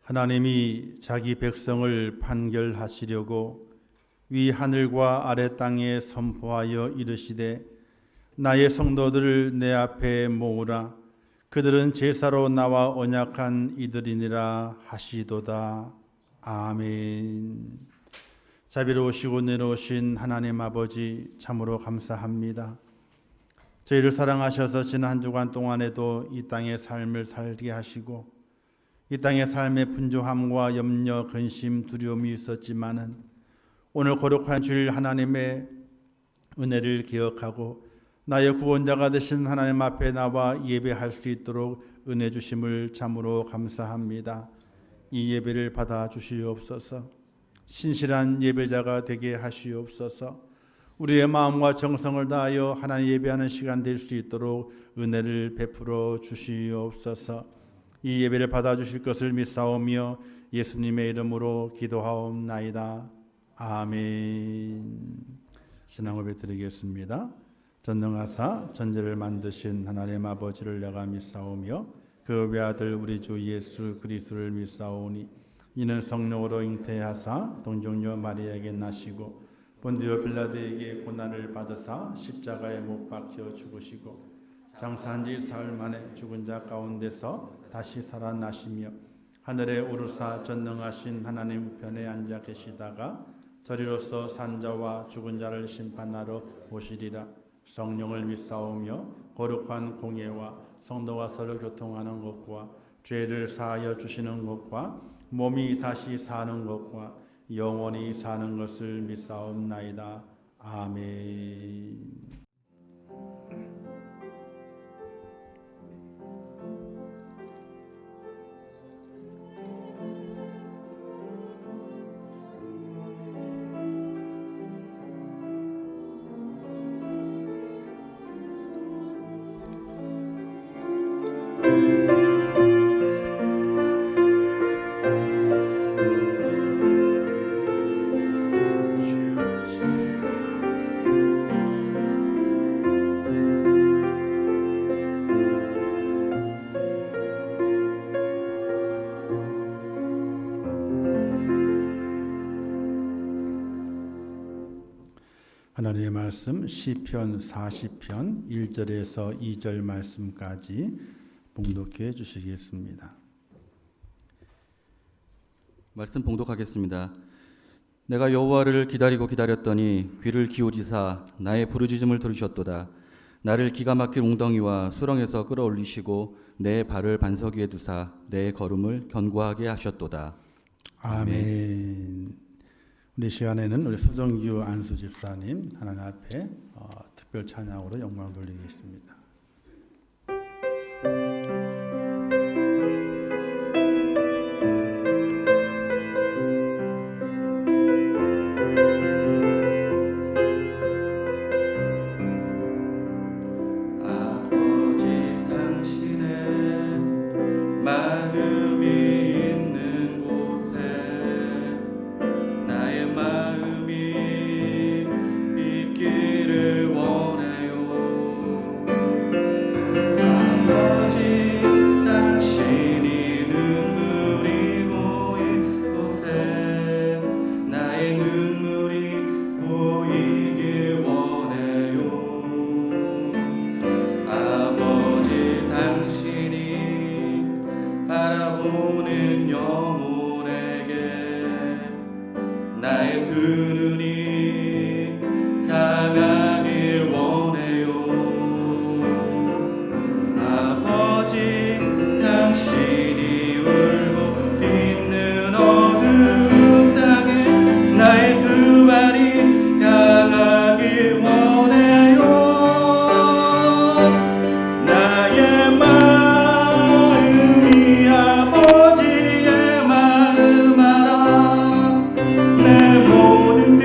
하나님이 자기 백성을 판결하시려고 위 하늘과 아래 땅에 선포하여 이르시되 나의 성도들을 내 앞에 모으라. 그들은 제사로 나와 언약한 이들이니라 하시도다. 아멘. 자비로우시고 내놓으신 하나님 아버지 참으로 감사합니다. 저희를 사랑하셔서 지난 한 주간 동안에도 이 땅의 삶을 살게 하시고 이 땅의 삶의 분주함과 염려, 근심, 두려움이 있었지만은 오늘 거룩한 주일 하나님의 은혜를 기억하고 나의 구원자가 되신 하나님 앞에 나와 예배할 수 있도록 은혜 주심을 참으로 감사합니다. 이 예배를 받아 주시옵소서. 신실한 예배자가 되게 하시옵소서. 우리의 마음과 정성을 다하여 하나님 예배하는 시간 될 수 있도록 은혜를 베풀어 주시옵소서. 이 예배를 받아주실 것을 믿사오며 예수님의 이름으로 기도하옵나이다. 아멘. 신앙을 드리겠습니다. 전능하사 전제를 만드신 하나님 아버지를 내가 믿사오며 그 외아들 우리 주 예수 그리스도를 믿사오니 이는 성령으로 잉태하사 동정녀 마리아에게 나시고 본디오 빌라도에게 고난을 받으사 십자가에 못 박혀 죽으시고 장사한 지 사흘 만에 죽은 자 가운데서 다시 살아나시며 하늘에 오르사 전능하신 하나님 우편에 앉아 계시다가 저리로서 산자와 죽은 자를 심판하러 오시리라. 성령을 믿사오며 거룩한 공예와 성도와 서로 교통하는 것과 죄를 사하여 주시는 것과 몸이 다시 사는 것과 영원히 사는 것을 믿사옵나이다. 아멘. 하나님의 말씀 시편 40편 1절에서 2절 말씀까지 봉독해 주시겠습니다. 말씀 봉독하겠습니다. 내가 여호와를 기다리고 기다렸더니 귀를 기울이사 나의 부르짖음을 들으셨도다. 나를 기가 막힌 웅덩이와 수렁에서 끌어올리시고 내 발을 반석 위에 두사 내 걸음을 견고하게 하셨도다. 아멘. 우리 시간에는 우리 수정규 안수 집사님 하나님 앞에 특별 찬양으로 영광 돌리겠습니다. 모든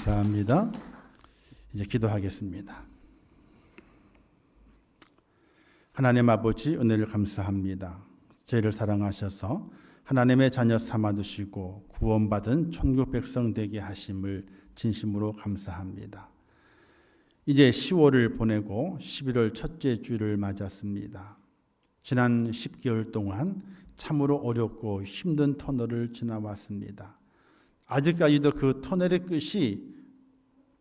감사합니다. 이제 기도하겠습니다. 하나님 아버지, 은혜를 감사합니다. 저희를 사랑하셔서 하나님의 자녀 삼아두시고 구원받은 천국 백성 되게 하심을 진심으로 감사합니다. 이제 10월을 보내고 11월 첫째 주를 맞았습니다. 지난 10개월 동안 참으로 어렵고 힘든 터널을 지나왔습니다. 아직까지도 그 터널의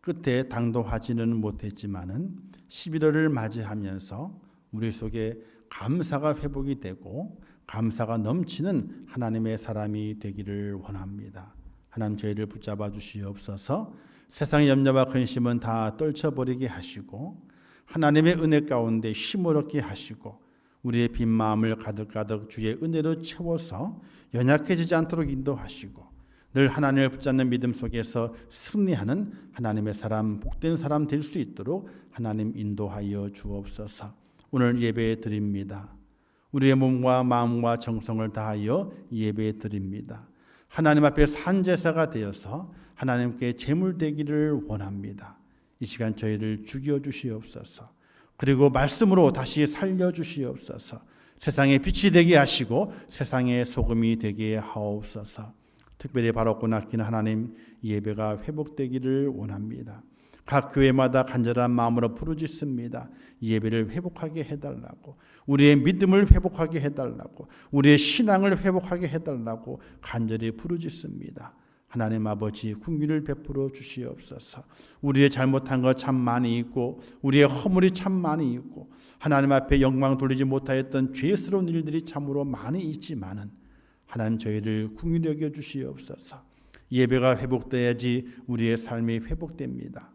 끝에 당도하지는 못했지만은 11월을 맞이하면서 우리 속에 감사가 회복이 되고 감사가 넘치는 하나님의 사람이 되기를 원합니다. 하나님 저희를 붙잡아 주시옵소서. 세상의 염려와 근심은 다 떨쳐버리게 하시고 하나님의 은혜 가운데 힘을 얻게 하시고 우리의 빈 마음을 가득가득 주의 은혜로 채워서 연약해지지 않도록 인도하시고 늘 하나님을 붙잡는 믿음 속에서 승리하는 하나님의 사람, 복된 사람 될 수 있도록 하나님 인도하여 주옵소서. 오늘 예배 드립니다. 우리의 몸과 마음과 정성을 다하여 예배 드립니다. 하나님 앞에 산제사가 되어서 하나님께 제물 되기를 원합니다. 이 시간 저희를 죽여 주시옵소서. 그리고 말씀으로 다시 살려 주시옵소서. 세상에 빛이 되게 하시고 세상의 소금이 되게 하옵소서. 특별히 바라고 낚이는 하나님, 예배가 회복되기를 원합니다. 각 교회마다 간절한 마음으로 부르짖습니다. 예배를 회복하게 해달라고, 우리의 믿음을 회복하게 해달라고, 우리의 신앙을 회복하게 해달라고 간절히 부르짖습니다. 하나님 아버지, 긍휼을 베풀어 주시옵소서. 우리의 잘못한 것 참 많이 있고 우리의 허물이 참 많이 있고 하나님 앞에 영광 돌리지 못하였던 죄스러운 일들이 참으로 많이 있지만은 하나님 저희를 긍휼히 여겨 주시옵소서. 예배가 회복돼야지 우리의 삶이 회복됩니다.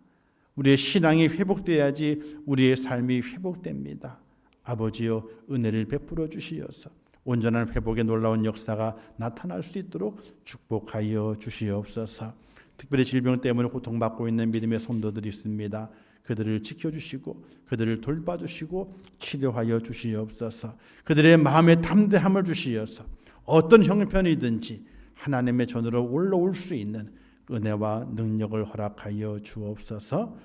우리의 신앙이 회복돼야지 우리의 삶이 회복됩니다. 아버지여, 은혜를 베풀어 주시옵소서. 온전한 회복의 놀라운 역사가 나타날 수 있도록 축복하여 주시옵소서. 특별히 질병 때문에 고통받고 있는 믿음의 성도들이 있습니다. 그들을 지켜주시고 그들을 돌봐주시고 치료하여 주시옵소서. 그들의 마음에 담대함을 주시어서 어떤 형편이든지 하나님의 전으로 올라올 수 있는 은혜와 능력을 허락하여 주옵소서.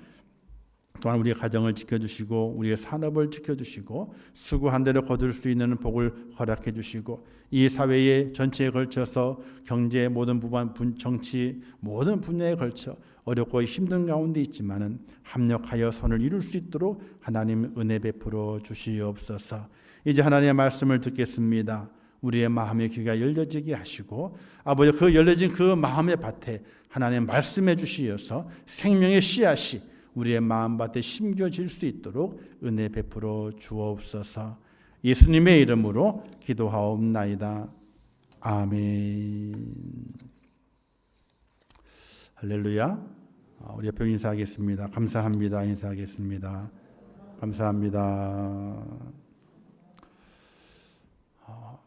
또한 우리의 가정을 지켜주시고 우리의 산업을 지켜주시고 수고한 대로 거둘 수 있는 복을 허락해 주시고 이 사회의 전체에 걸쳐서 경제 모든 부분, 정치 모든 분야에 걸쳐 어렵고 힘든 가운데 있지만은 합력하여 선을 이룰 수 있도록 하나님 은혜 베풀어 주시옵소서. 이제 하나님의 말씀을 듣겠습니다. 우리의 마음의 귀가 열려지게 하시고 아버지, 그 열려진 그 마음의 밭에 하나님 말씀해 주시어서 생명의 씨앗이 우리의 마음밭에 심겨질 수 있도록 은혜 베풀어 주옵소서. 예수님의 이름으로 기도하옵나이다. 아멘. 할렐루야. 우리 옆에 인사하겠습니다. 감사합니다. 인사하겠습니다. 감사합니다.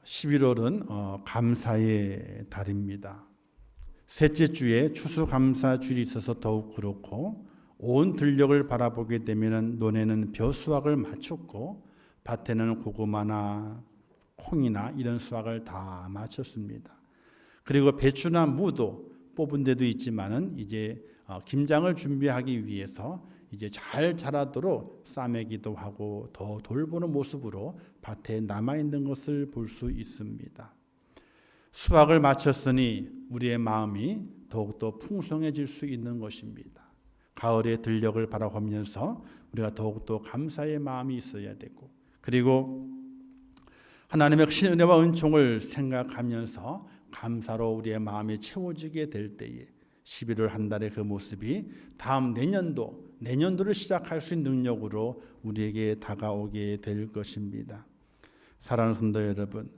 11월은 감사의 달입니다. 셋째 주에 추수감사주일이 있어서 더욱 그렇고 온 들녘을 바라보게 되면 논에는 벼수확을 마쳤고 밭에는 고구마나 콩이나 이런 수확을 다 마쳤습니다. 그리고 배추나 무도 뽑은 데도 있지만은 이제 김장을 준비하기 위해서 이제 잘 자라도록 싸매기도 하고 더 돌보는 모습으로 밭에 남아 있는 것을 볼 수 있습니다. 수확을 마쳤으니 우리의 마음이 더욱더 풍성해질 수 있는 것입니다. 가을의 들녘을 바라보면서 우리가 더욱더 감사의 마음이 있어야 되고 그리고 하나님의 크신 은혜와 은총을 생각하면서 감사로 우리의 마음이 채워지게 될 때에 11월 한 달의 그 모습이 다음 내년도를 시작할 수 있는 능력으로 우리에게 다가오게 될 것입니다. 사랑하는 성도 여러분,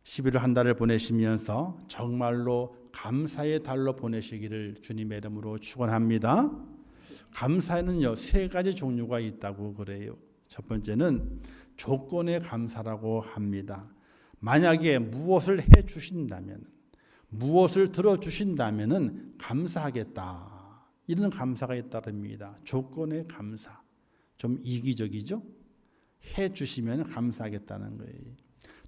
11월 한 달을 보내시면서 정말로 감사의 달로 보내시기를 주님의 이름으로 축원합니다. 감사에는요 3가지 종류가 있다고 그래요. 첫 번째는 조건의 감사라고 합니다. 만약에 무엇을 해 주신다면, 무엇을 들어 주신다면은 감사하겠다. 이런 감사가 있다랍니다. 조건의 감사. 좀 이기적이죠? 해 주시면 감사하겠다는 거예요.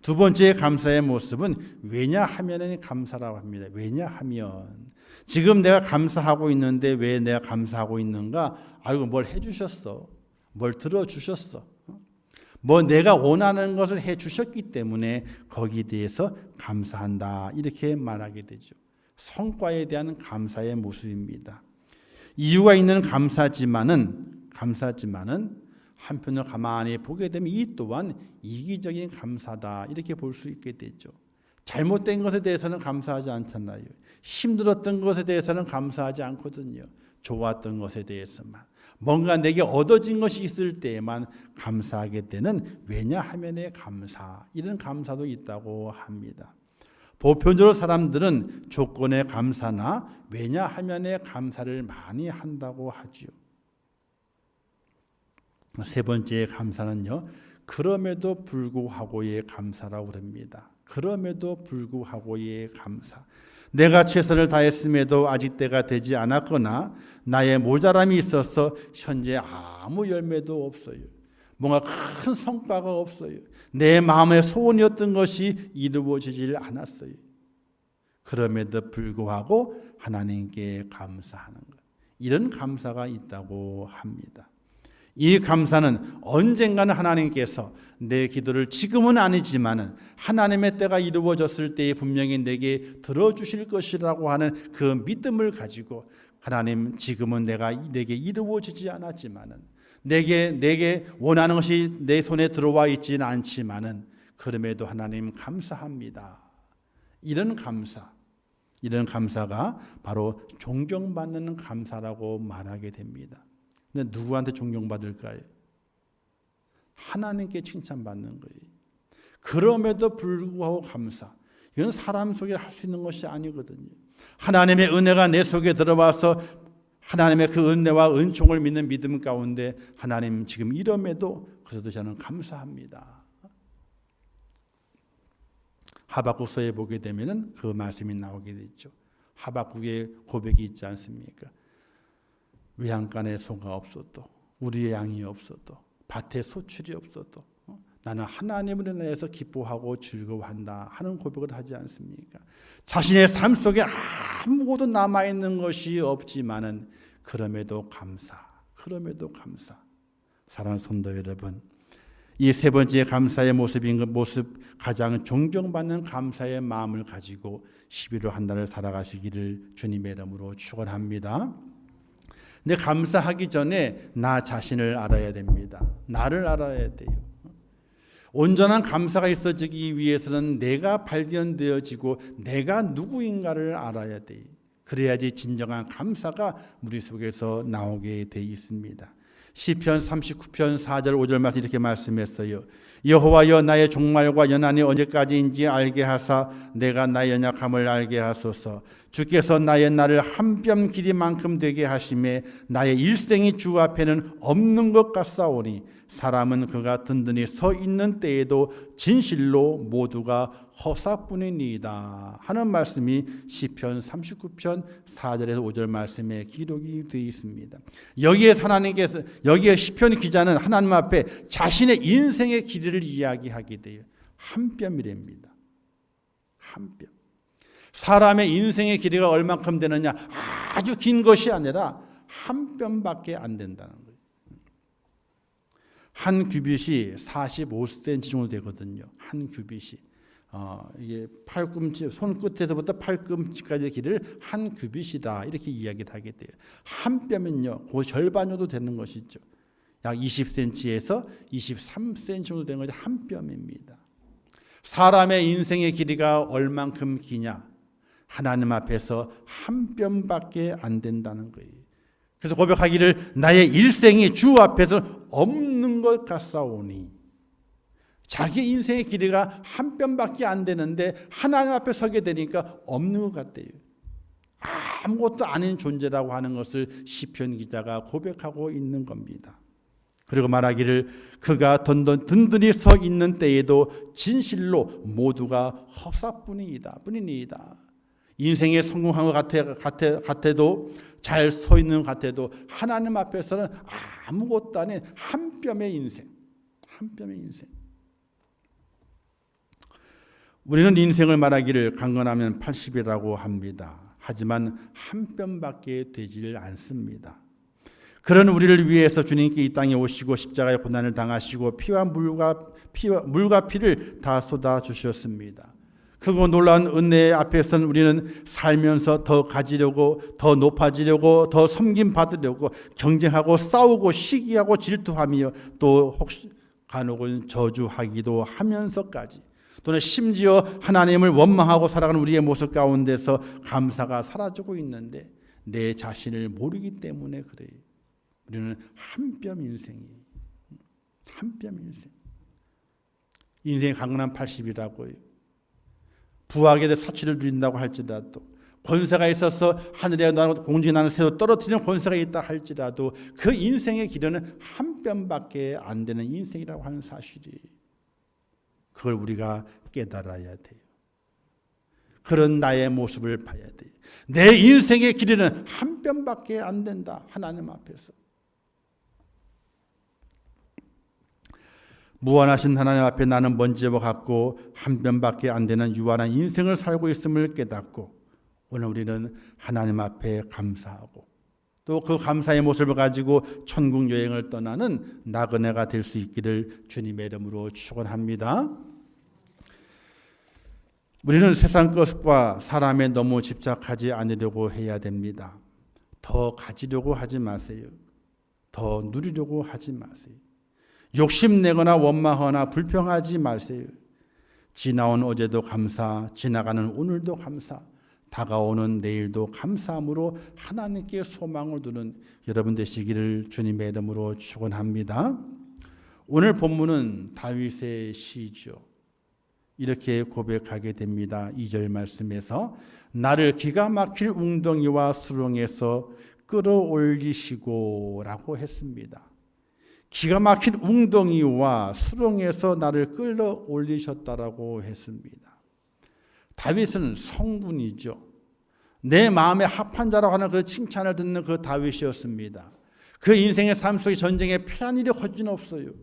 두 번째 감사의 모습은 왜냐하면은 감사라고 합니다. 왜냐하면 지금 내가 감사하고 있는데 왜 내가 감사하고 있는가? 아이고 뭘 해주셨어. 뭘 들어주셨어. 뭐 내가 원하는 것을 해주셨기 때문에 거기에 대해서 감사한다. 이렇게 말하게 되죠. 성과에 대한 감사의 모습입니다. 이유가 있는 감사지만은 한편으로 가만히 보게 되면 이 또한 이기적인 감사다. 이렇게 볼 수 있게 되죠. 잘못된 것에 대해서는 감사하지 않잖아요. 힘들었던 것에 대해서는 감사하지 않거든요. 좋았던 것에 대해서만. 뭔가 내게 얻어진 것이 있을 때에만 감사하게 되는 왜냐하면의 감사. 이런 감사도 있다고 합니다. 보편적으로 사람들은 조건의 감사나 왜냐하면의 감사를 많이 한다고 하죠. 세 번째 감사는요. 그럼에도 불구하고의 감사라고 합니다. 그럼에도 불구하고의 감사. 내가 최선을 다했음에도 아직 때가 되지 않았거나 나의 모자람이 있어서 현재 아무 열매도 없어요. 뭔가 큰 성과가 없어요. 내 마음의 소원이었던 것이 이루어지질 않았어요. 그럼에도 불구하고 하나님께 감사하는 것. 이런 감사가 있다고 합니다. 이 감사는 언젠가는 하나님께서 내 기도를 지금은 아니지만은 하나님의 때가 이루어졌을 때에 분명히 내게 들어주실 것이라고 하는 그 믿음을 가지고 하나님 지금은 내게 이루어지지 않았지만은 내게 원하는 것이 내 손에 들어와 있지는 않지만은 그럼에도 하나님 감사합니다. 이런 감사가 바로 존경받는 감사라고 말하게 됩니다. 근데 누구한테 존경받을까요? 하나님께 칭찬받는 거예요. 그럼에도 불구하고 감사. 이건 사람 속에 할 수 있는 것이 아니거든요. 하나님의 은혜가 내 속에 들어와서 하나님의 그 은혜와 은총을 믿는 믿음 가운데 하나님 지금 이럼에도 그래도 저는 감사합니다. 하박국서에 보게 되면은 그 말씀이 나오게 되죠. 하박국의 고백이 있지 않습니까? 외양간에 소가 없어도 우리의 양이 없어도 밭에 소출이 없어도 나는 하나님을 인하여서 기뻐하고 즐거워한다 하는 고백을 하지 않습니까? 자신의 삶 속에 아무것도 남아있는 것이 없지만은 그럼에도 감사. 사랑하는 성도 여러분, 이 세 번째 감사의 모습 가장 존경받는 감사의 마음을 가지고 11월 한 달을 살아가시기를 주님의 이름으로 축원합니다. 근데 감사하기 전에 나 자신을 알아야 됩니다. 나를 알아야 돼요. 온전한 감사가 있어지기 위해서는 내가 발견되어지고 내가 누구인가를 알아야 돼요. 그래야지 진정한 감사가 우리 속에서 나오게 돼 있습니다. 시편 39편 4절 5절 말씀 이렇게 말씀했어요. 여호와여 나의 종말과 연한이 언제까지인지 알게 하사 내가 나의 연약함을 알게 하소서. 주께서 나의 날을 한 뼘 길이만큼 되게 하심에 나의 일생이 주 앞에는 없는 것 같사오니 사람은 그가 든든히 서 있는 때에도 진실로 모두가 허사뿐이니이다 하는 말씀이 시편 39편 4절에서 5절 말씀에 기록이 되어 있습니다. 여기에 시편 기자는 하나님 앞에 자신의 인생의 길이를 이야기하게 돼요. 한 뼘이랍니다. 한 뼘. 사람의 인생의 길이가 얼마큼 되느냐? 아주 긴 것이 아니라 한 뼘밖에 안 된다는 거예요. 한 규빗이 45cm 정도 되거든요. 한 규빗이. 이게 팔꿈치, 손끝에서부터 팔꿈치까지의 길이를 한 규빗이다. 이렇게 이야기를 하게 돼요. 한 뼘은요, 그 절반 정도 되는 것이죠. 약 20cm에서 23cm 정도 되는 것이 한 뼘입니다. 사람의 인생의 길이가 얼만큼 기냐? 하나님 앞에서 한 뼘밖에 안 된다는 거예요. 그래서 고백하기를 나의 일생이 주 앞에서 없는 것 같사오니, 자기 인생의 길이가 한 뼘밖에 안 되는데 하나님 앞에 서게 되니까 없는 것 같대요. 아무것도 아닌 존재라고 하는 것을 시편 기자가 고백하고 있는 겁니다. 그리고 말하기를 그가 든든히 서 있는 때에도 진실로 모두가 허사뿐이니이다. 인생에 성공한 것 같아도 잘 서 있는 것 같아도 하나님 앞에서는 아무것도 아닌 한 뼘의 인생. 우리는 인생을 말하기를 강건하면 80이라고 합니다. 하지만 한 뼘밖에 되질 않습니다. 그런 우리를 위해서 주님께 이 땅에 오시고 십자가의 고난을 당하시고 피와 물과 피를 다 쏟아 주셨습니다. 크고 놀라운 은혜 앞에서는 우리는 살면서 더 가지려고, 더 높아지려고, 더 섬김 받으려고 경쟁하고 싸우고 시기하고 질투하며 또 혹시 간혹은 저주하기도 하면서까지, 또는 심지어 하나님을 원망하고 살아가는 우리의 모습 가운데서 감사가 사라지고 있는데 내 자신을 모르기 때문에 그래요. 우리는 한 뼘 인생이에요. 한 뼘 인생. 인생의 강건한 80이라고요. 부하게 돼 사치를 누린다고 할지라도, 권세가 있어서 하늘에 나는 공중에 나는 새도 떨어뜨리는 권세가 있다 할지라도 그 인생의 길은 한 뼘밖에 안 되는 인생이라고 하는 사실이, 그걸 우리가 깨달아야 돼요. 그런 나의 모습을 봐야 돼요. 내 인생의 길이는 한 뼘밖에 안 된다, 하나님 앞에서. 무한하신 하나님 앞에 나는 먼지와 같고 한 뼘밖에 안 되는 유한한 인생을 살고 있음을 깨닫고, 오늘 우리는 하나님 앞에 감사하고 또 그 감사의 모습을 가지고 천국 여행을 떠나는 나그네가 될 수 있기를 주님의 이름으로 축원합니다. 우리는 세상 것과 사람에 너무 집착하지 않으려고 해야 됩니다. 더 가지려고 하지 마세요. 더 누리려고 하지 마세요. 욕심내거나 원망하거나 불평하지 마세요. 지나온 어제도 감사, 지나가는 오늘도 감사, 다가오는 내일도 감사함으로 하나님께 소망을 두는 여러분 되시기를 주님의 이름으로 축원합니다. 오늘 본문은 다윗의 시죠. 이렇게 고백하게 됩니다. 2절 말씀에서 나를 기가 막힐 웅덩이와 수렁에서 끌어올리시고 라고 했습니다. 기가 막힌 웅덩이와 수렁에서 나를 끌어올리셨다라고 했습니다. 다윗은 성군이죠. 내 마음에 합한 자라고 하는 그 칭찬을 듣는 그 다윗이었습니다. 그 인생의 삶 속에 전쟁에 패한 일이 거진 없어요.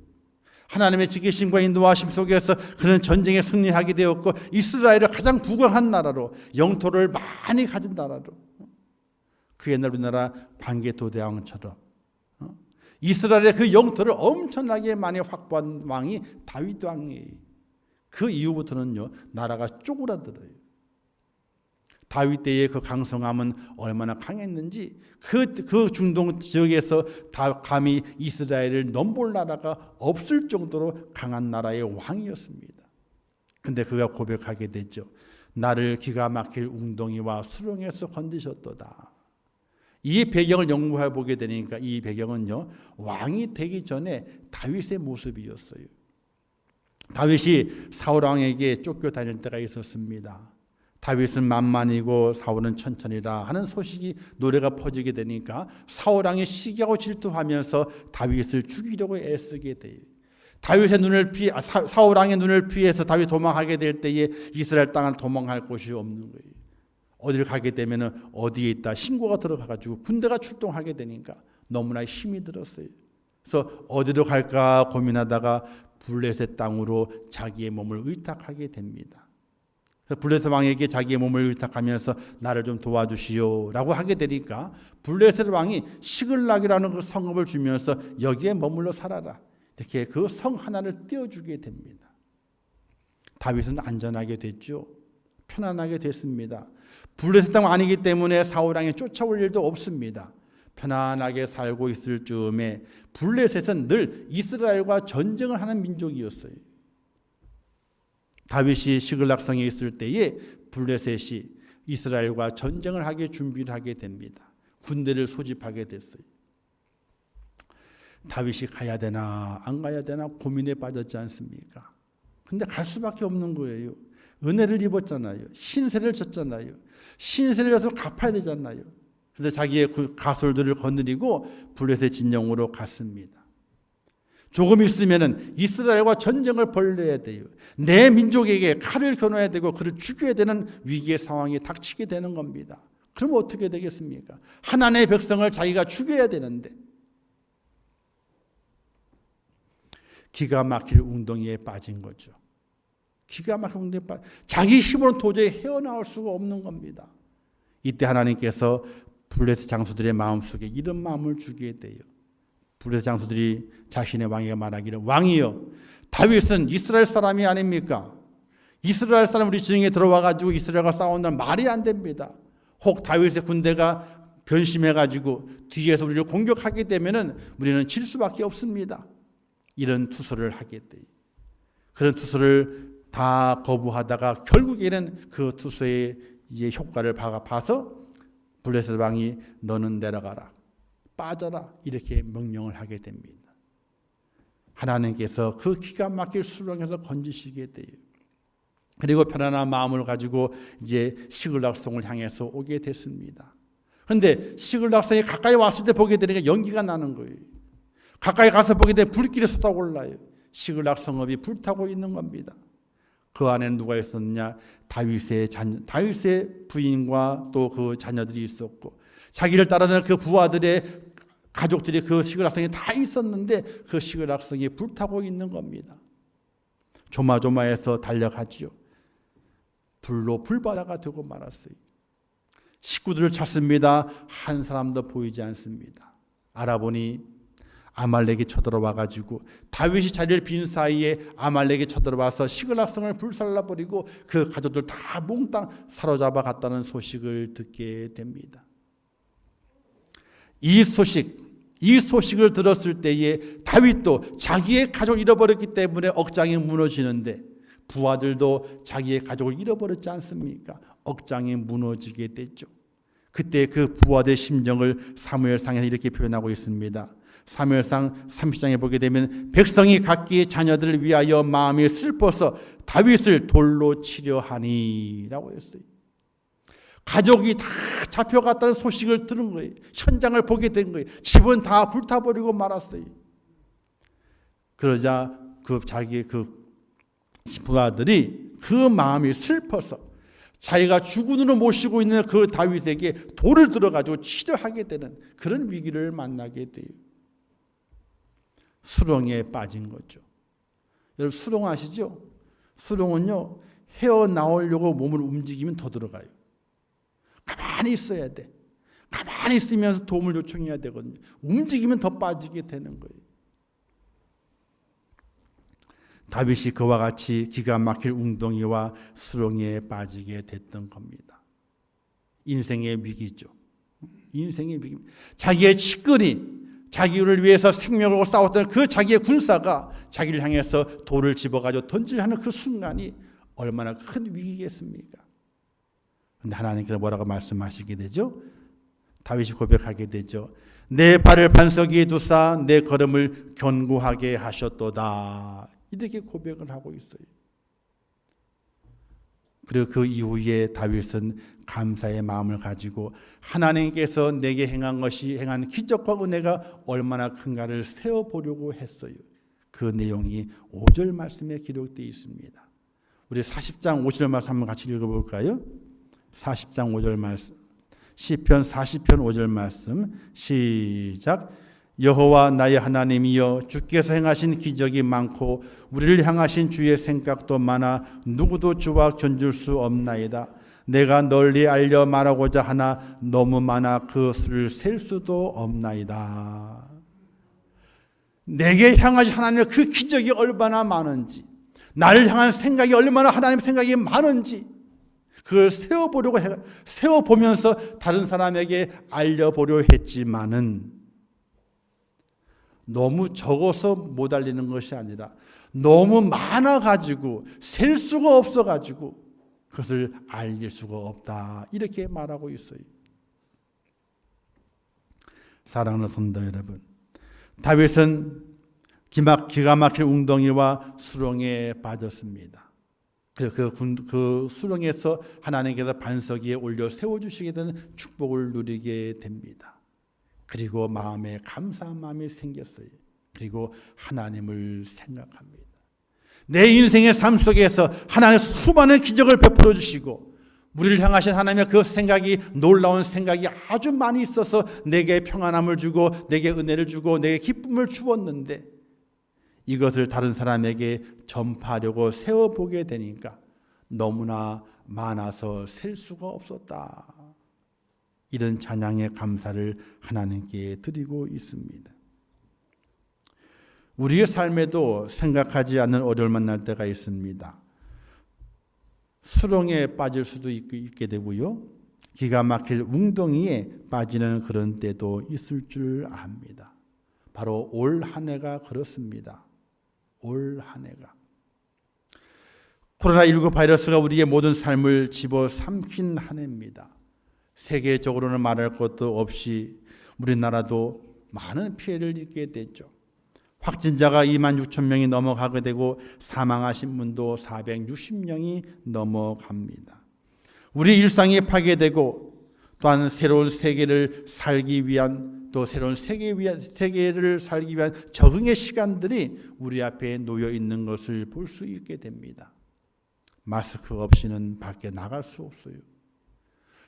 하나님의 지키심과 인도하심 속에서 그는 전쟁에 승리하게 되었고, 이스라엘을 가장 부강한 나라로, 영토를 많이 가진 나라로, 그 옛날 우리나라 광개토대왕처럼 이스라엘의 그 영토를 엄청나게 많이 확보한 왕이 다윗 왕이에요. 그 이후부터는요, 나라가 쪼그라들어요. 다윗 때의 그 강성함은 얼마나 강했는지, 그 중동 지역에서 다 감히 이스라엘을 넘볼 나라가 없을 정도로 강한 나라의 왕이었습니다. 근데 그가 고백하게 됐죠. 나를 기가 막힐 웅덩이와 수렁에서 건지셨도다. 이 배경을 연구해 보게 되니까 이 배경은요, 왕이 되기 전에 다윗의 모습이었어요. 다윗이 사울 왕에게 쫓겨 다닐 때가 있었습니다. 다윗은 만만이고 사울은 천천히라 하는 소식이, 노래가 퍼지게 되니까 사울 왕이 시기하고 질투하면서 다윗을 죽이려고 애쓰게 돼요. 다윗의 눈을 사울 왕의 눈을 피해서 다윗 도망하게 될 때에 이스라엘 땅을 도망할 곳이 없는 거예요. 어디를 가게 되면 어디에 있다 신고가 들어가가지고 군대가 출동하게 되니까 너무나 힘이 들었어요. 그래서 어디로 갈까 고민하다가 블레셋 땅으로 자기의 몸을 의탁하게 됩니다. 그래서 블레셋 왕에게 자기의 몸을 의탁하면서 나를 좀 도와주시오라고 하게 되니까 블레셋 왕이 시글락이라는 그 성읍을 주면서 여기에 머물러 살아라, 이렇게 그 성 하나를 띄워주게 됩니다. 다윗은 안전하게 됐죠. 편안하게 됐습니다. 블레셋 땅 아니기 때문에 사울 왕이 쫓아올 일도 없습니다. 편안하게 살고 있을 즈음에 블레셋은 늘 이스라엘과 전쟁을 하는 민족이었어요. 다윗이 시글락성에 있을 때에 블레셋이 이스라엘과 전쟁을 하게 준비를 하게 됩니다. 군대를 소집하게 됐어요. 다윗이 가야 되나 안 가야 되나 고민에 빠졌지 않습니까? 근데 갈 수밖에 없는 거예요. 은혜를 입었잖아요. 신세를 졌잖아요. 신세를 져서 갚아야 되잖아요. 그래서 자기의 가솔들을 거느리고 블레셋 진영으로 갔습니다. 조금 있으면은 이스라엘과 전쟁을 벌여야 돼요. 내 민족에게 칼을 겨눠야 되고 그를 죽여야 되는 위기의 상황이 닥치게 되는 겁니다. 그럼 어떻게 되겠습니까? 하나님의 백성을 자기가 죽여야 되는데 기가 막힐 웅덩이에 빠진 거죠. 기가 막힌 웅덩이에 자기 힘으로 도저히 헤어나올 수가 없는 겁니다. 이때 하나님께서 블레셋 장수들의 마음속에 이런 마음을 주게 돼요. 블레셋 장수들이 자신의 왕에게 말하기를, 왕이여, 다윗은 이스라엘 사람이 아닙니까? 이스라엘 사람 우리 지경에 들어와가지고 이스라엘과 싸운다는 말이 안 됩니다. 혹 다윗의 군대가 변심해가지고 뒤에서 우리를 공격하게 되면은 우리는 질 수밖에 없습니다. 이런 투서를 하게 돼요. 그런 투서를 다 거부하다가 결국에는 그 투서의 이제 효과를 봐서 블레셋 왕이 너는 내려가라, 빠져라, 이렇게 명령을 하게 됩니다. 하나님께서 그 기가 막힐 수렁에서 건지시게 돼요. 그리고 편안한 마음을 가지고 이제 시글락성을 향해서 오게 됐습니다. 그런데 시글락성이 가까이 왔을 때 보게 되니까 연기가 나는 거예요. 가까이 가서 보게 되면 불길이 쏟아올라요. 시글락성읍이 불타고 있는 겁니다. 그 안에는 누가 있었느냐? 다윗의 부인과 또 그 자녀들이 있었고, 자기를 따르는 그 부하들의 가족들이 그 시글락성에 다 있었는데 그 시글락성이 불타고 있는 겁니다. 조마조마해서 달려가지요. 불로 불바다가 되고 말았어요. 식구들을 찾습니다. 한 사람도 보이지 않습니다. 알아보니 아말렉이 쳐들어와가지고 다윗이 자리를 빈 사이에 아말렉이 쳐들어와서 시글락성을 불살라버리고 그 가족들 다 몽땅 사로잡아 갔다는 소식을 듣게 됩니다. 이 소식을 들었을 때에 다윗도 자기의 가족을 잃어버렸기 때문에 억장이 무너지는데, 부하들도 자기의 가족을 잃어버렸지 않습니까? 억장이 무너지게 됐죠. 그때 그 부하들의 심정을 사무엘상에서 이렇게 표현하고 있습니다. 사무엘상 30장에 보게 되면 백성이 각기 자녀들을 위하여 마음이 슬퍼서 다윗을 돌로 치려 하니 라고 했어요. 가족이 다 잡혀갔다는 소식을 들은 거예요. 현장을 보게 된 거예요. 집은 다 불타버리고 말았어요. 그러자 자기의 부하들이 그 마음이 슬퍼서 자기가 주군으로 모시고 있는 그 다윗에게 돌을 들어가지고 치려하게 되는 그런 위기를 만나게 돼요. 수렁에 빠진 거죠. 여러분, 수렁 아시죠? 수렁은요, 헤어나오려고 몸을 움직이면 더 들어가요. 가만히 있어야 돼. 가만히 있으면서 도움을 요청해야 되거든요. 움직이면 더 빠지게 되는 거예요. 다윗이 그와 같이 기가 막힐 웅덩이와 수렁에 빠지게 됐던 겁니다. 인생의 위기죠. 인생의 위기. 자기의 측근이 자기를 위해서 생명을 걸고 싸웠던 그 자기의 군사가 자기를 향해서 돌을 집어가지고 던지려 하는 그 순간이 얼마나 큰 위기겠습니까? 그런데 하나님께서 뭐라고 말씀하시게 되죠? 다윗이 고백하게 되죠. 내 발을 반석 위에 두사 내 걸음을 견고하게 하셨도다. 이렇게 고백을 하고 있어요. 그리고 그 이후에 다윗은 감사의 마음을 가지고 하나님께서 내게 행한 기적과 은혜가 얼마나 큰가를 세어보려고 했어요. 그 내용이 5절 말씀에 기록되어 있습니다. 우리 40장 5절 말씀 한번 같이 읽어볼까요? 40장 5절 말씀, 시편 40편 5절 말씀, 시작. 여호와 나의 하나님이여, 주께서 행하신 기적이 많고 우리를 향하신 주의 생각도 많아 누구도 주와 견줄 수 없나이다. 내가 널리 알려 말하고자 하나 너무 많아 그 수를 셀 수도 없나이다. 내게 향하신 하나님의 그 기적이 얼마나 많은지, 나를 향한 생각이 얼마나 하나님의 생각이 많은지 그걸 세워보면서 다른 사람에게 알려보려 했지만은 너무 적어서 못 알리는 것이 아니라 너무 많아가지고 셀 수가 없어가지고 그것을 알릴 수가 없다. 이렇게 말하고 있어요. 사랑하는 성도 여러분, 다윗은 기가 막힐 웅덩이와 수렁에 빠졌습니다. 그 수렁에서 하나님께서 반석 위에 올려 세워주시게 되는 축복을 누리게 됩니다. 그리고 마음에 감사한 마음이 생겼어요. 그리고 하나님을 생각합니다. 내 인생의 삶 속에서 하나님의 수많은 기적을 베풀어 주시고 우리를 향하신 하나님의 그 생각이, 놀라운 생각이 아주 많이 있어서 내게 평안함을 주고 내게 은혜를 주고 내게 기쁨을 주었는데 이것을 다른 사람에게 전파하려고 세워보게 되니까 너무나 많아서 셀 수가 없었다. 이런 찬양의 감사를 하나님께 드리고 있습니다. 우리의 삶에도 생각하지 않는 어려움을 만날 때가 있습니다. 수렁에 빠질 수도 있게 되고요. 기가 막힐 웅덩이에 빠지는 그런 때도 있을 줄 압니다. 바로 올 한 해가 그렇습니다. 올 한 해가. 코로나19 바이러스가 우리의 모든 삶을 집어삼킨 한 해입니다. 세계적으로는 말할 것도 없이 우리나라도 많은 피해를 입게 됐죠. 확진자가 26,000명이 넘어가게 되고 사망하신 분도 460명이 넘어갑니다. 우리 일상이 파괴되고 또한 새로운 세계를 살기 위한 또 새로운 세계를 살기 위한 적응의 시간들이 우리 앞에 놓여 있는 것을 볼 수 있게 됩니다. 마스크 없이는 밖에 나갈 수 없어요.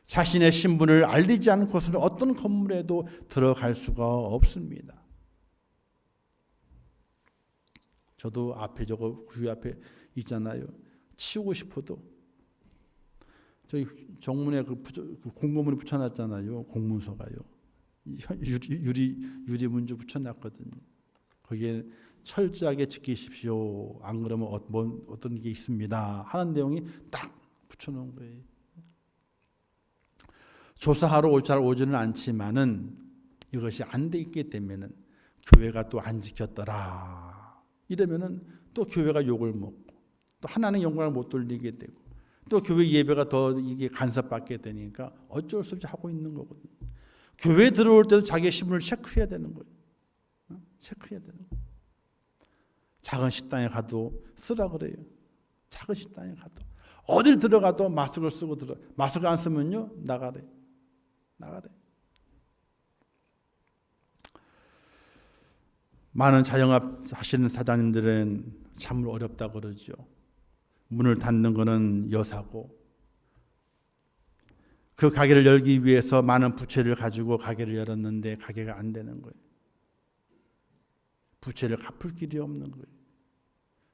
자신의 신분을 알리지 않고서는 어떤 건물에도 들어갈 수가 없습니다. 저도 앞에 저거 그 앞에 있잖아요. 치우고 싶어도 저희 정문에 그 공고문에 붙여놨잖아요. 공문서가요. 유리 문주 붙여놨거든요. 거기에 철저하게 지키십시오. 안 그러면 어떤 게 있습니다. 하는 내용이 딱 붙여놓은 거예요. 조사하러 잘 오지는 않지만은 이것이 안 돼 있기 때문에는 교회가 또 안 지켰더라. 이러면은 또 교회가 욕을 먹고 또 하나님 영광을 못 돌리게 되고 또 교회 예배가 더 이게 간섭받게 되니까 어쩔 수 없이 하고 있는 거거든요. 교회에 들어올 때도 자기의 신분을 체크해야 되는 거예요. 체크해야 되는 거예요. 작은 식당에 가도 쓰라 그래요. 작은 식당에 가도 어딜 들어가도 마스크를 쓰고 마스크 안 쓰면요 나가래. 많은 자영업 하시는 사장님들은 참 어렵다 그러죠. 문을 닫는 것은 여사고 그 가게를 열기 위해서 많은 부채를 가지고 가게를 열었는데 가게가 안 되는 거예요. 부채를 갚을 길이 없는 거예요.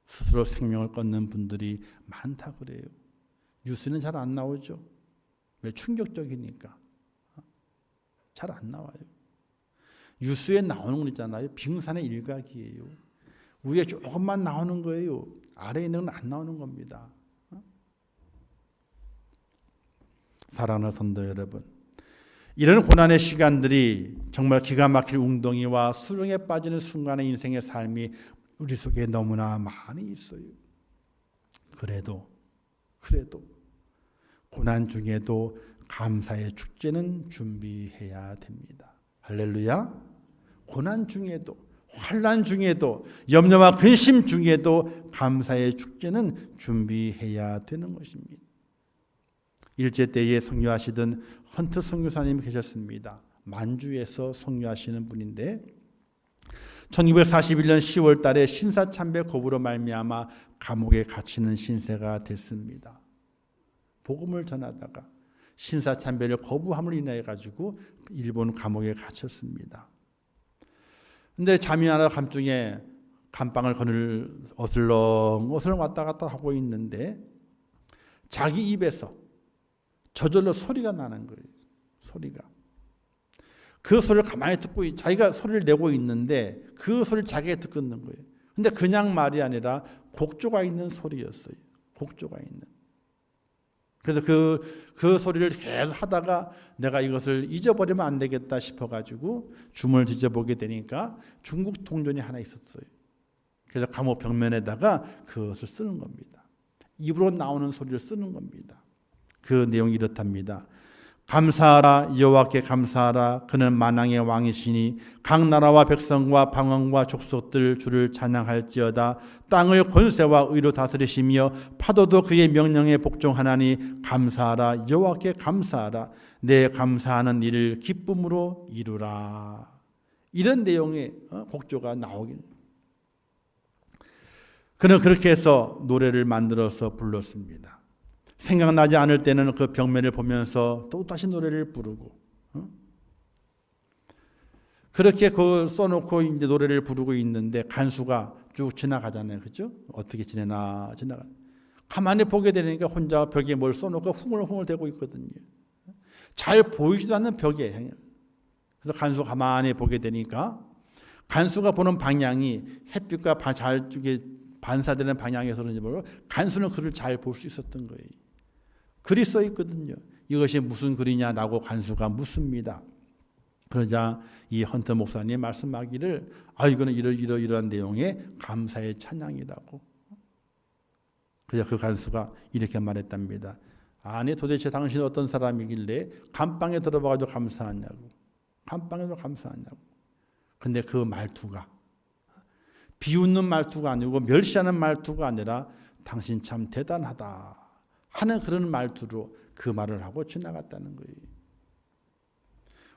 스스로 생명을 끊는 분들이 많다 그래요. 뉴스는 잘 안 나오죠. 왜? 충격적이니까. 잘 안 나와요. 뉴스에 나오는 건 있잖아요. 빙산의 일각이에요. 위에 조금만 나오는 거예요. 아래에 있는 건 안 나오는 겁니다. 사랑하는 성도 여러분, 이런 고난의 시간들이 정말 기가 막힐 웅덩이와 수렁에 빠지는 순간의 인생의 삶이 우리 속에 너무나 많이 있어요. 그래도 고난 중에도 감사의 축제는 준비해야 됩니다. 할렐루야. 고난 중에도 환난 중에도 염려와 근심 중에도 감사의 축제는 준비해야 되는 것입니다. 일제 때에 선교하시던 헌트 선교사님이 계셨습니다. 만주에서 선교하시는 분인데 1941년 10월 달에 신사참배 고부로 말미암아 감옥에 갇히는 신세가 됐습니다. 복음을 전하다가 신사참배를 거부함으로 인해 가지고 일본 감옥에 갇혔습니다. 근데 잠이 안 와 밤중에 감방을 어슬렁 왔다 갔다 하고 있는데 자기 입에서 저절로 소리가 나는 거예요. 소리가. 그 소리를 가만히 듣고 자기가 소리를 내고 있는데 그 소리를 자기가 듣고 있는 거예요. 근데 그냥 말이 아니라 곡조가 있는 소리였어요. 곡조가 있는. 그래서 그 소리를 계속 하다가 내가 이것을 잊어버리면 안 되겠다 싶어가지고 주문을 뒤져보게 되니까 중국 동전이 하나 있었어요. 그래서 감옥 벽면에다가 그것을 쓰는 겁니다. 입으로 나오는 소리를 쓰는 겁니다. 그 내용이 이렇답니다. 감사하라 여호와께 감사하라. 그는 만왕의 왕이시니 각 나라와 백성과 방언과 족속들 주를 찬양할지어다. 땅을 권세와 의로 다스리시며 파도도 그의 명령에 복종하나니 감사하라 여호와께 감사하라. 내 감사하는 일을 기쁨으로 이루라. 이런 내용의 곡조가 나오긴. 그는 그렇게 해서 노래를 만들어서 불렀습니다. 생각나지 않을 때는 그 벽면을 보면서 또 다시 노래를 부르고, 그렇게 그 써놓고 이제 노래를 부르고 있는데 간수가 쭉 지나가잖아요, 그렇죠? 어떻게 지내나 지나가. 가만히 보게 되니까 혼자 벽에 뭘 써놓고 흥얼흥얼 대고 있거든요. 잘 보이지도 않는 벽이에요. 그래서 간수가 가만히 보게 되니까 간수가 보는 방향이 햇빛과 잘 반사되는 방향에서 그런지 모르고 간수는 글을 잘 볼 수 있었던 거예요. 글이 써 있거든요. 이것이 무슨 글이냐라고 간수가 묻습니다. 그러자 이 헌터 목사님 말씀하기를 이거는 이러한 내용의 감사의 찬양이라고. 그래서 그 간수가 이렇게 말했답니다. 아니 도대체 당신은 어떤 사람이길래 감방에 들어가가지고 감사하냐고. 감방에 들어가 감사하냐고. 근데 그 말투가 비웃는 말투가 아니고 멸시하는 말투가 아니라 당신 참 대단하다 하는 그런 말투로 그 말을 하고 지나갔다는 거예요.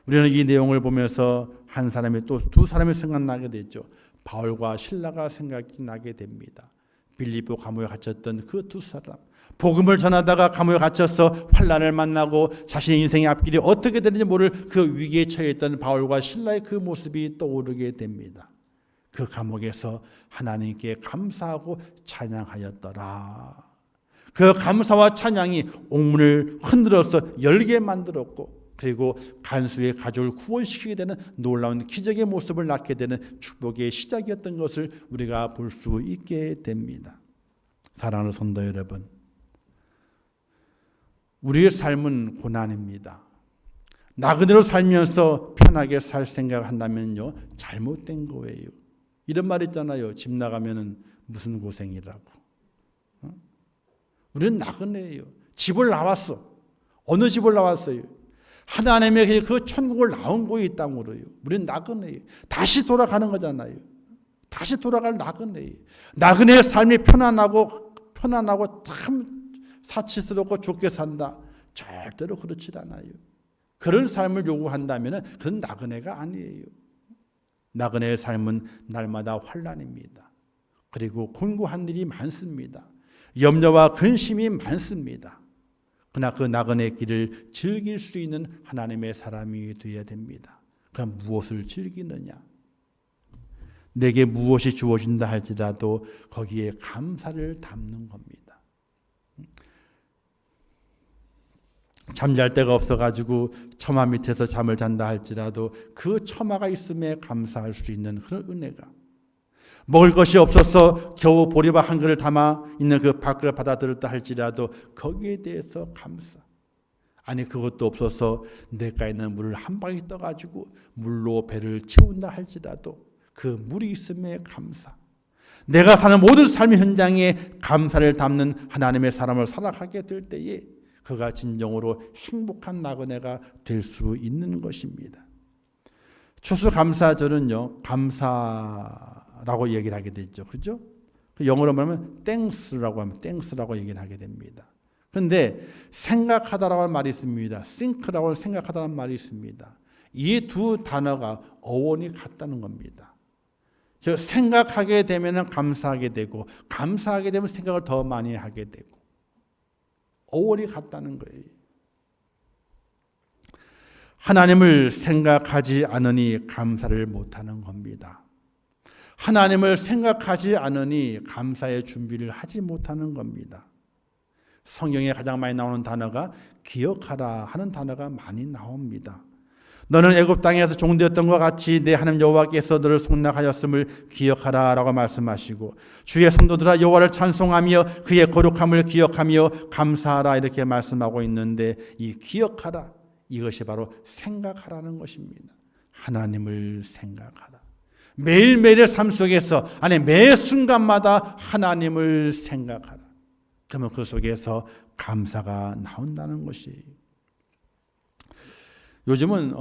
우리는 이 내용을 보면서 한 사람이 또 두 사람이 생각나게 됐죠. 바울과 실라가 생각이 나게 됩니다. 빌립보 감옥에 갇혔던 그 두 사람. 복음을 전하다가 감옥에 갇혀서 환난을 만나고 자신의 인생의 앞길이 어떻게 되는지 모를 그 위기에 처해 있던 바울과 실라의 그 모습이 떠오르게 됩니다. 그 감옥에서 하나님께 감사하고 찬양하였더라. 그 감사와 찬양이 옥문을 흔들어서 열게 만들었고 그리고 간수의 가족을 구원시키게 되는 놀라운 기적의 모습을 낳게 되는 축복의 시작이었던 것을 우리가 볼 수 있게 됩니다. 사랑하는 성도 여러분, 우리의 삶은 고난입니다. 나그네로 살면서 편하게 살 생각을 한다면요 잘못된 거예요. 이런 말 있잖아요. 집 나가면은 무슨 고생이라고. 우리는 나그네예요. 집을 나왔어. 어느 집을 나왔어요? 하나님의 그 천국을 나온 곳이 이 땅으로요. 우리는 나그네예요. 다시 돌아가는 거잖아요. 다시 돌아갈 나그네예요. 나그네의 삶이 편안하고 참 사치스럽고 좋게 산다. 절대로 그렇지 않아요. 그런 삶을 요구한다면 그건 나그네가 아니에요. 나그네의 삶은 날마다 환난입니다. 그리고 곤고한 일이 많습니다. 염려와 근심이 많습니다. 그러나 그 나그네의 길을 즐길 수 있는 하나님의 사람이 되어야 됩니다. 그럼 무엇을 즐기느냐? 내게 무엇이 주어진다 할지라도 거기에 감사를 담는 겁니다. 잠잘 데가 없어가지고 처마 밑에서 잠을 잔다 할지라도 그 처마가 있음에 감사할 수 있는 그런 은혜가, 먹을 것이 없어서 겨우 보리밥 한 그릇 담아 있는 그 밥그릇 받아들였다 할지라도 거기에 대해서 감사. 아니 그것도 없어서 내가 있는 물을 한 방울 떠가지고 물로 배를 채운다 할지라도 그 물이 있음에 감사. 내가 사는 모든 삶의 현장에 감사를 담는 하나님의 사람을 살아가게 될 때에 그가 진정으로 행복한 나그네가 될 수 있는 것입니다. 추수감사절은요 감사라고 얘기를 하게 되죠. 그죠? 영어로 말하면 thanks라고 하면 thanks라고 얘기를 하게 됩니다. 그런데 생각하다라고 하는 말이 있습니다. think라고 생각하다라는 말이 있습니다. 이 두 단어가 어원이 같다는 겁니다. 즉 생각하게 되면 감사하게 되고 감사하게 되면 생각을 더 많이 하게 되고 어원이 같다는 거예요. 하나님을 생각하지 않으니 감사를 못하는 겁니다. 하나님을 생각하지 않으니 감사의 준비를 하지 못하는 겁니다. 성경에 가장 많이 나오는 단어가 기억하라 하는 단어가 많이 나옵니다. 너는 애굽 땅에서 종되었던 것 같이 내 하나님 여호와께서 너를 속락하였음을 기억하라 라고 말씀하시고 주의 성도들아 여호와를 찬송하며 그의 거룩함을 기억하며 감사하라 이렇게 말씀하고 있는데 이 기억하라 이것이 바로 생각하라는 것입니다. 하나님을 생각하라. 매일매일의 삶 속에서 아니 매 순간마다 하나님을 생각하라. 그러면 그 속에서 감사가 나온다는 것이에요. 요즘은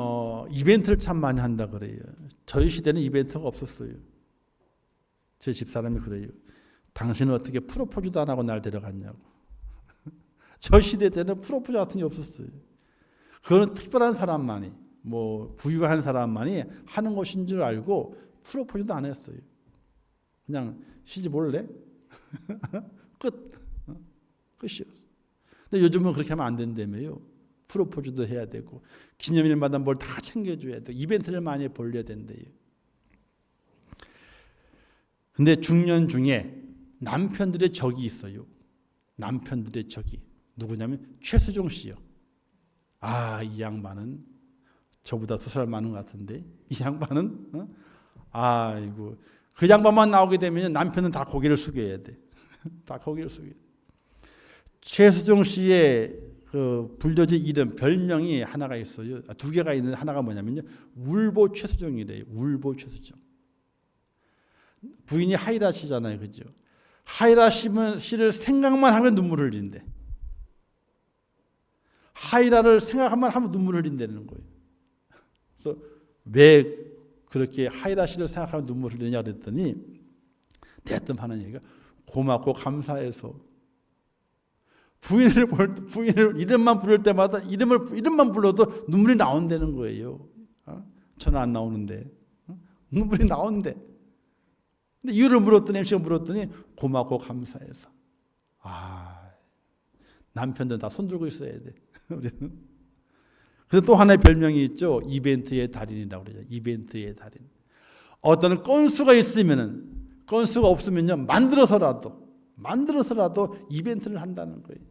이벤트를 참 많이 한다 그래요. 저희 시대는 이벤트가 없었어요. 제 집사람이 그래요. 당신은 어떻게 프로포즈도 안 하고 날 데려갔냐고. 저 시대 때는 프로포즈 같은 게 없었어요. 그건 특별한 사람만이 부유한 사람만이 하는 것인 줄 알고 프로포즈도 안 했어요. 그냥 시집 올래? 끝이었어요. 근데 요즘은 그렇게 하면 안 된다며요. 프로포즈도 해야 되고 기념일마다 뭘 다 챙겨줘야 되고 이벤트를 많이 벌려야 된대요. 근데 중년 중에 남편들의 적이 있어요. 남편들의 적이 누구냐면 최수종 씨요. 이 양반은 저보다 2살 많은 것 같은데 이 양반은 아이고 그 양반만 나오게 되면 남편은 다 고개를 숙여야 돼. 다 고개를 숙여야 돼. 최수종 씨의 그 불려진 이름 별명이 하나가 있어요. 2개가 있는데 하나가 뭐냐면요. 울보 최수종이래요. 울보 최수종. 부인이 하이라 씨잖아요. 그죠? 하이라 씨를 생각만 하면 눈물을 흘린대. 하이라를 생각만 하면 눈물을 흘린다는 거예요. 그래서 왜 그렇게 하이라 씨를 생각하면 눈물을 흘리냐 그랬더니 대뜸 하는 얘기가 고맙고 감사해서 부인을 이름만 부를 때마다 이름만 불러도 눈물이 나온다는 거예요. 저는 안 나오는데 눈물이 나온대. 근데 이유를 물었더니 고맙고 감사해서. 남편들 다 손들고 있어야 돼. 우리는. 그래서 또 하나의 별명이 있죠. 이벤트의 달인이라고 그러죠. 이벤트의 달인. 어떤 건수가 있으면은 건수가 없으면요 만들어서라도 이벤트를 한다는 거예요.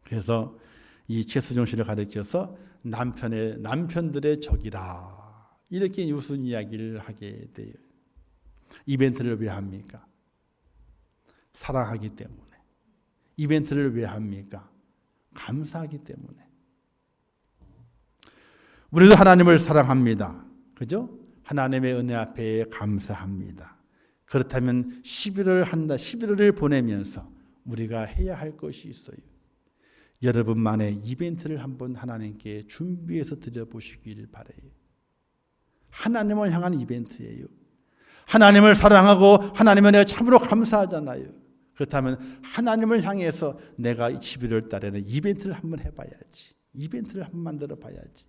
그래서 이 최수종 씨를 가리켜서 남편들의 적이라 이렇게 무슨 이야기를 하게 돼요. 이벤트를 왜 합니까? 사랑하기 때문에. 이벤트를 왜 합니까? 감사하기 때문에. 우리도 하나님을 사랑합니다. 그죠? 하나님의 은혜 앞에 감사합니다. 그렇다면 11월을 보내면서 우리가 해야 할 것이 있어요. 여러분만의 이벤트를 한번 하나님께 준비해서 드려보시길 바라요. 하나님을 향한 이벤트예요. 하나님을 사랑하고 하나님의 내가 참으로 감사하잖아요. 그렇다면 하나님을 향해서 내가 11월 달에는 이벤트를 한번 해봐야지. 이벤트를 한번 만들어 봐야지.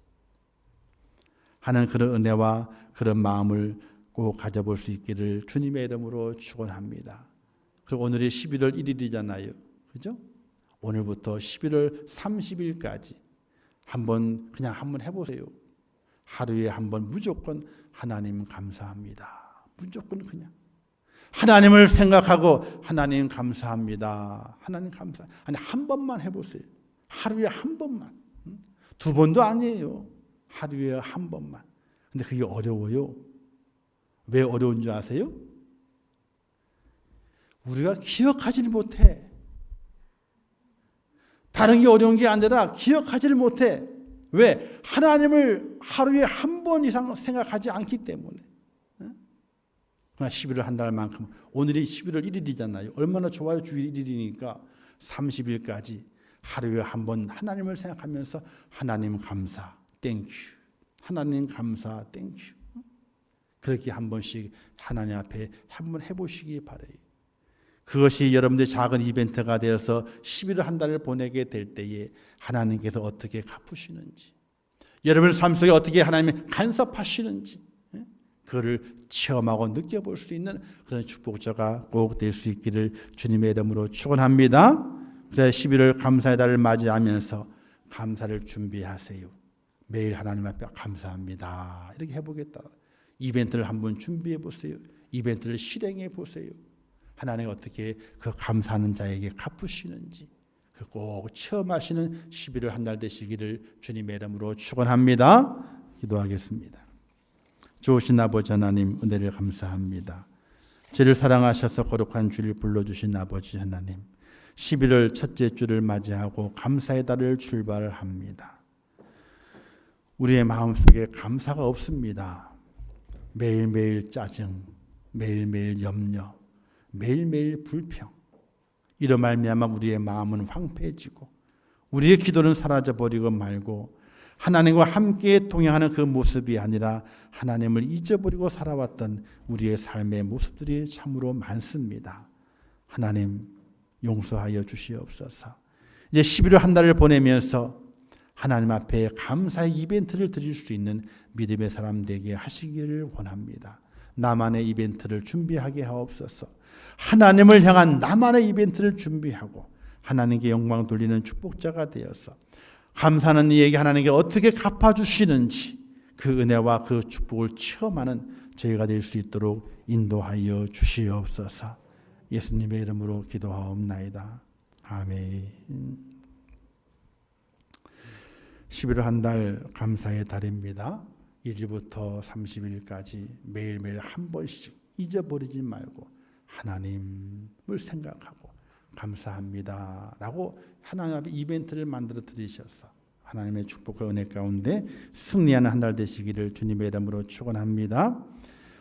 하는 그런 은혜와 그런 마음을 꼭 가져볼 수 있기를 주님의 이름으로 축원합니다. 그리고 오늘이 11월 1일이잖아요. 그죠? 오늘부터 11월 30일까지 한번 해보세요. 하루에 한번 무조건 하나님 감사합니다. 무조건 그냥. 하나님을 생각하고 하나님 감사합니다. 하나님 감사. 한 번만 해보세요. 하루에 한 번만. 2번도 아니에요. 하루에 한 번만. 근데 그게 어려워요. 왜 어려운 줄 아세요? 우리가 기억하지를 못해. 다른 게 어려운 게 아니라 기억하지를 못해. 왜? 하나님을 하루에 한 번 이상 생각하지 않기 때문에. 11월 한 달만큼. 오늘이 11월 1일이잖아요. 얼마나 좋아요. 주일 1일이니까 30일까지 하루에 한 번 하나님을 생각하면서 하나님 감사, 땡큐. 하나님 감사, 땡큐. 그렇게 한 번씩 하나님 앞에 한번 해보시기 바라요. 그것이 여러분들의 작은 이벤트가 되어서 11월 한 달을 보내게 될 때에 하나님께서 어떻게 갚으시는지, 여러분의 삶 속에 어떻게 하나님이 간섭하시는지, 그거를 체험하고 느껴볼 수 있는 그런 축복자가 꼭 될 수 있기를 주님의 이름으로 축원합니다. 그래서 11월 감사의 달을 맞이하면서 감사를 준비하세요. 매일 하나님 앞에 감사합니다. 이렇게 해보겠다. 이벤트를 한번 준비해 보세요. 이벤트를 실행해 보세요. 하나님이 어떻게 그 감사하는 자에게 갚으시는지 꼭 체험하시는 11월 한 달 되시기를 주님의 이름으로 축원합니다. 기도하겠습니다. 좋으신 아버지 하나님 은혜를 감사합니다. 저를 사랑하셔서 거룩한 주를 불러주신 아버지 하나님, 11월 첫째 주를 맞이하고 감사의 달을 출발합니다. 우리의 마음속에 감사가 없습니다. 매일매일 짜증, 매일매일 염려, 매일매일 불평, 이로 말미암아 우리의 마음은 황폐해지고 우리의 기도는 사라져버리고 말고 하나님과 함께 동행하는 그 모습이 아니라 하나님을 잊어버리고 살아왔던 우리의 삶의 모습들이 참으로 많습니다. 하나님 용서하여 주시옵소서. 이제 11월 한 달을 보내면서 하나님 앞에 감사의 이벤트를 드릴 수 있는 믿음의 사람 되게 하시기를 원합니다. 나만의 이벤트를 준비하게 하옵소서. 하나님을 향한 나만의 이벤트를 준비하고 하나님께 영광 돌리는 축복자가 되어서 감사하는 이에게 하나님께 어떻게 갚아주시는지 그 은혜와 그 축복을 체험하는 저희가 될 수 있도록 인도하여 주시옵소서. 예수님의 이름으로 기도하옵나이다. 아멘. 11월 한 달 감사의 달입니다. 1일부터 30일까지 매일매일 한 번씩 잊어버리지 말고 하나님을 생각하고 감사합니다 라고 하나님 앞에 이벤트를 만들어 드리셔서 하나님의 축복과 은혜 가운데 승리하는 한 달 되시기를 주님의 이름으로 축원합니다.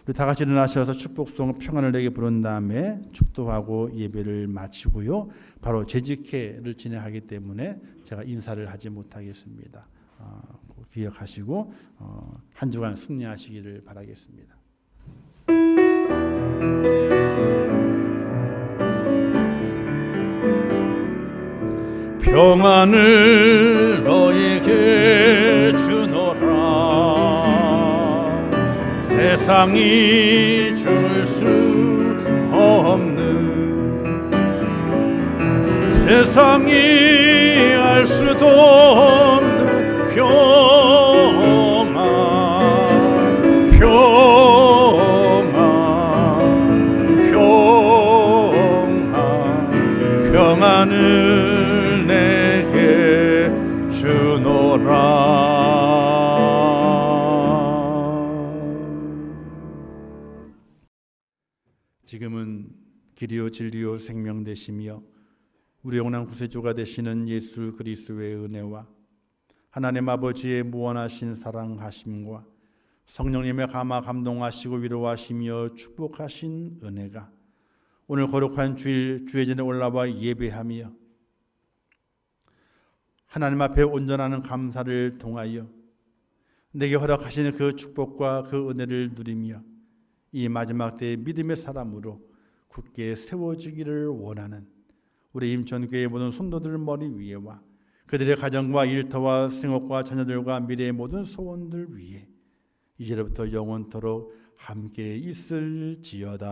우리 다 같이 일어나셔서 축복송 평안을 내게 부른 다음에 축도하고 예배를 마치고요. 바로 재직회를 진행하기 때문에 제가 인사를 하지 못하겠습니다. 기억하시고 한 주간 승리하시기를 바라겠습니다. 평안을 너에게 주노라. 세상이 줄 수 없는, 세상이 알 수도 없는 평안, 평안을 내게 주노라. 지금은 길이요 진리요 생명 되시며 우리 영원한 구세주가 되시는 예수 그리스도의 은혜와 하나님 아버지의 무한하신 사랑하심과 성령님의 감화 감동하시고 위로하시며 축복하신 은혜가 오늘 거룩한 주일 주의 전에 올라와 예배하며 하나님 앞에 온전하는 감사를 통하여 내게 허락하시는 그 축복과 그 은혜를 누리며 이 마지막 때의 믿음의 사람으로 굳게 세워지기를 원하는 우리 임천교회의 모든 성도들 머리 위에와 그들의 가정과 일터와 생업과 자녀들과 미래의 모든 소원들 위에 이제부터 영원토록 함께 있을지어다.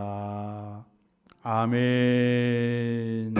아멘.